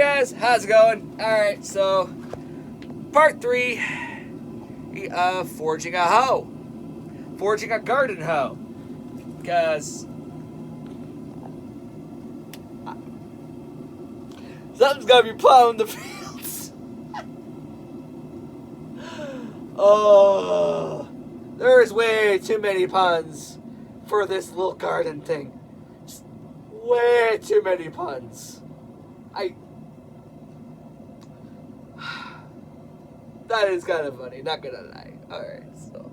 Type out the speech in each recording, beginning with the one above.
guys, how's it going? Alright, so part 3 of forging a hoe. Forging a garden hoe. Because something's gotta be plowing the fields. Oh, there's way too many puns for this little garden thing. Just way too many puns. That is kind of funny, not gonna lie. Alright, so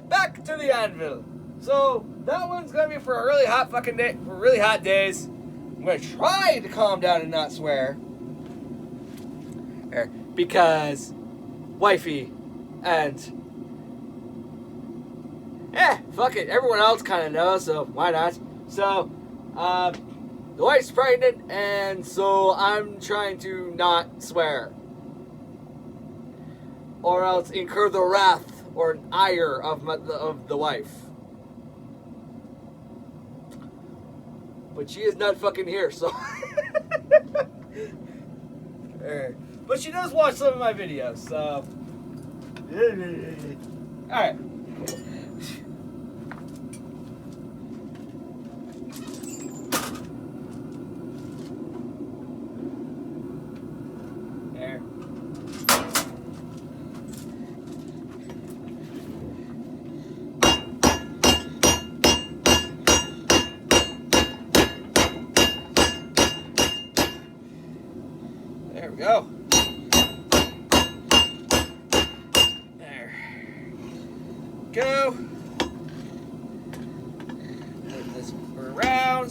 back to the anvil. So that one's gonna be for a really hot fucking day, for really hot days. I'm gonna try to calm down and not swear. Because wifey and fuck it, everyone else kind of knows, so why not? So the wife's pregnant, and so I'm trying to not swear, or else incur the wrath or ire of the wife. But she is not fucking here, so. Alright. But she does watch some of my videos, so. Alright. There. There we go. There. Go. Move this around.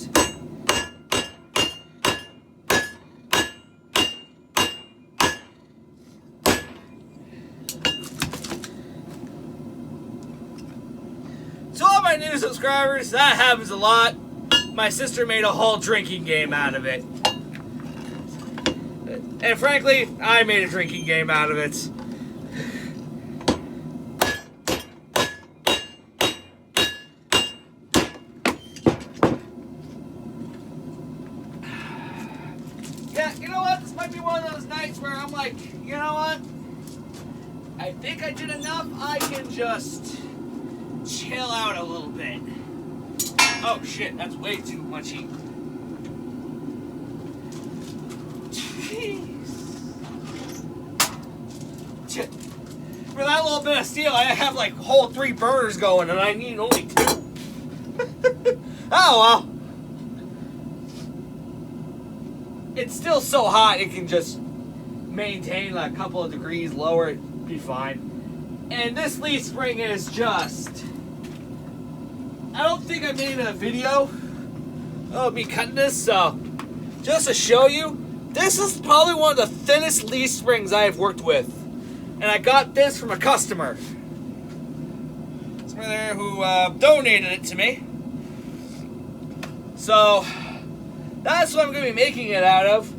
To all my new subscribers, that happens a lot. My sister made a whole drinking game out of it. And frankly, I made a drinking game out of it. Yeah, you know what? This might be one of those nights where I'm like, you know what? I think I did enough. I can just chill out a little bit. Oh shit, that's way too much heat. Shit. For that little bit of steel, I have like whole 3 burners going, and I need only 2. Oh well. It's still so hot, it can just maintain like a couple of degrees lower, it'd be fine. And this leaf spring is just... I don't think I made a video of me cutting this, so just to show you, this is probably one of the thinnest leaf springs I have worked with. And I got this from a customer. Someone there who donated it to me. So, that's what I'm going to be making it out of.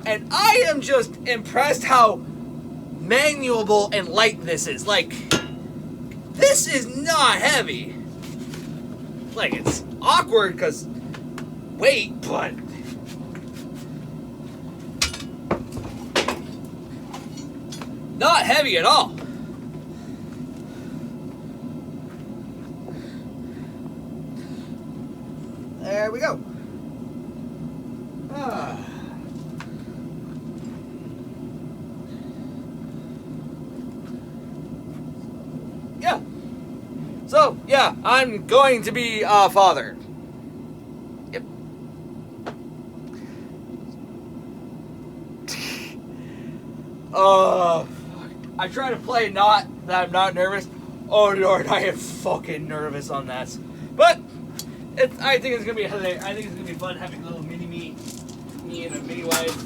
And I am just impressed how manuable and light this is. Like, this is not heavy. Like, it's awkward because weight, but... not heavy at all. There we go. Yeah. So, yeah, I'm going to be a father. Yep. I try to play not that I'm not nervous. Oh Lord, I am fucking nervous on that. But I think it's gonna be hilarious. I think it's gonna be fun having a little mini me and a mini wife,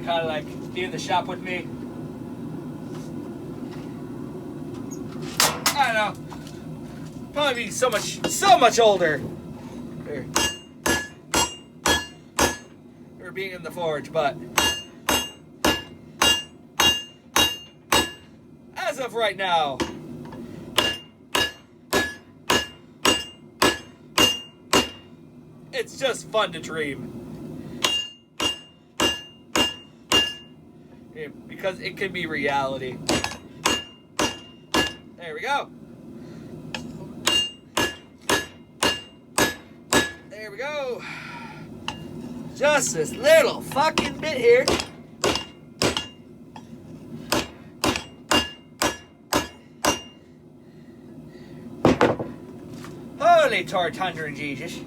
kind of like be in the shop with me. I don't know. Probably be so much older. Or being in the forge, but. As of right now, it's just fun to dream. because it could be reality. There we go. There we go. Just this little fucking bit here. Holy Tortundra and Jesus.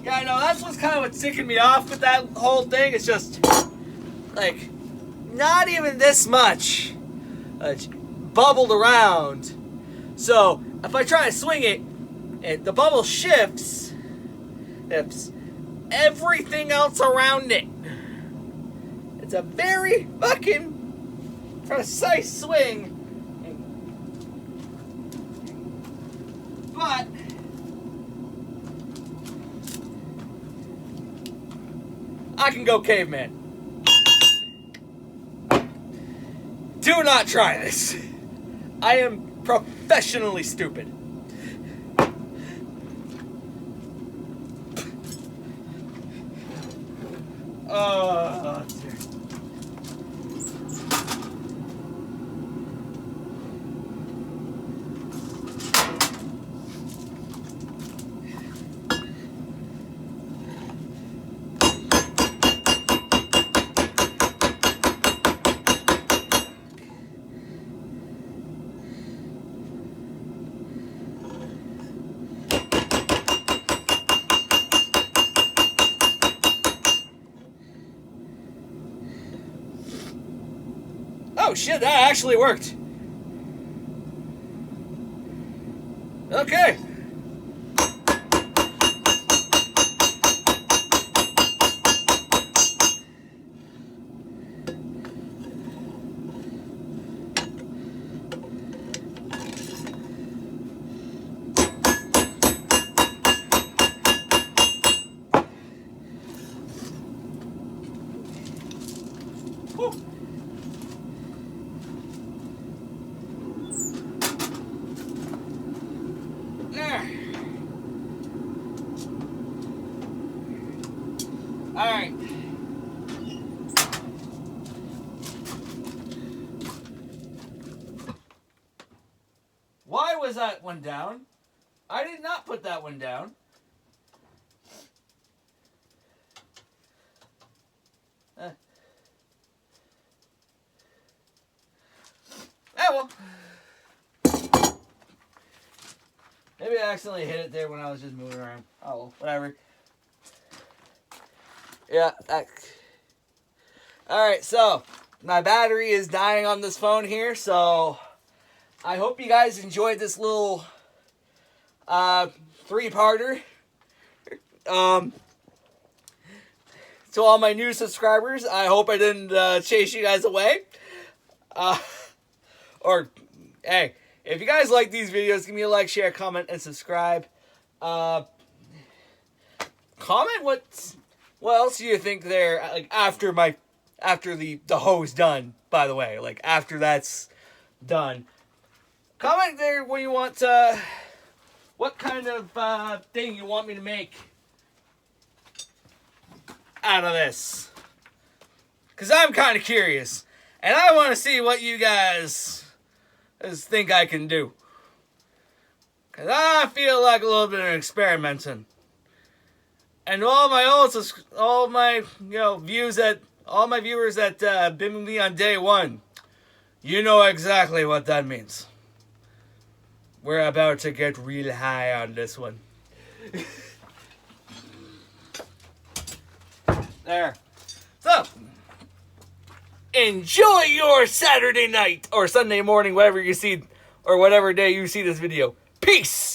Yeah, I know, that's what's kind of what's ticking me off with that whole thing. It's just, like, not even this much bubbled around. So, if I try to swing it, the bubble shifts, everything else around it. It's a very fucking precise swing. But I can go caveman. Do not try this. I am professionally stupid. Dear. Oh shit, that actually worked. Okay. Whew. Alright. Why was that one down? I did not put that one down. Well. Maybe I accidentally hit it there when I was just moving around. Oh, well, whatever. Yeah. Alright, so my battery is dying on this phone here, so I hope you guys enjoyed this little three-parter. To all my new subscribers, I hope I didn't chase you guys away. Or, hey, if you guys like these videos, give me a like, share, comment, and subscribe. Comment what else do you think there, like, after the hoe's done, by the way. Like, after that's done. Comment there what you want, what kind of thing you want me to make out of this. Because I'm kind of curious. And I want to see what you guys think I can do. Because I feel like a little bit of experimenting. And all my viewers that been with me on day one, you know exactly what that means. We're about to get real high on this one. There. So, enjoy your Saturday night or Sunday morning, whatever you see, or whatever day you see this video. Peace!